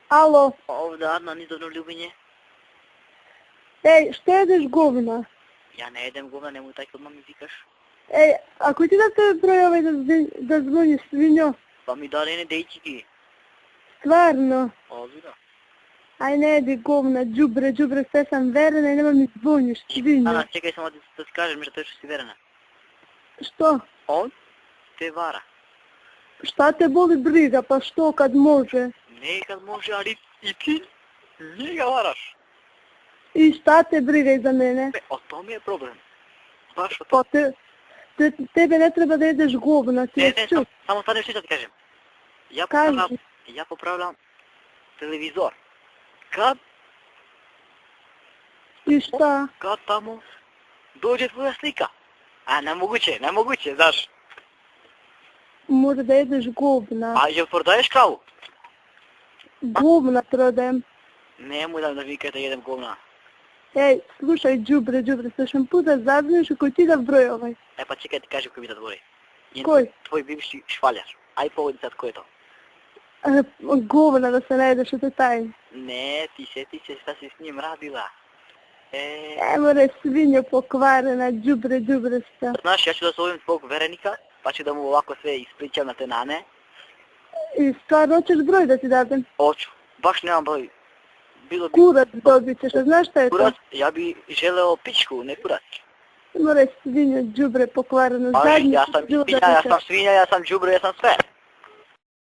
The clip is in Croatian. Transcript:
Alo. Ovdje Adnan izravno Ljubinje. Ej, što jedeš govna? Ja ne jedem govna, nemoj taj kod mami vikaš. Ej, ako ti da te broj ovaj da zvoniš svinjo? Pa mi da ne dejčiki. Stvarno? Ozbiljno. Aj ne jedi govna, džubre, sve sam verena i nema mi zvoniš svinjo. Ana, čekaj samo da ti kažem što si verena. Što? On te vara. Šta te boli briga, pa što kad može? Ne kad može, ali i ti njega varaš. I šta te briga iza mene? O tome je problem. Baš o Pa tome. tebe ne treba da jedeš govna, ti je čut. Samo sad nešto ti kažem. Kaži. Ja popravljam televizor. Kad I šta? Kad tamo dođe tvoja slika. A nemoguće, znaš. Mora da jedeš govna. A jel prodaješ kavu? Govna prodajem. Nemoj da vikaj da jedem govna. Ej, slušaj, džubre, slušam puta zavrniš koji ti da broj ovaj. E pa čekaj ti kažem koji mi da dvori. Koji? Tvoj bivši švaljar. Aj povodi sad ko je to. Govna da se ne jedeš, to je taj. Ne, ti se šta si s njim radila. More svinjo pokvarena, džubre sta. Znaš, ja ću da zovem tvog verenika, pa ću da mu ovako sve ispričam na te nane. I stvarno hoćeš broj da ti dadem? Hoću, baš nemam broj. Kurac dobit ćeš, a znaš šta je to? Kurac, ja bi želeo pičku, ne kurac. More svinjo, džubre pokvareno, Ja sam svinja, ja sam džubre, ja sam sve.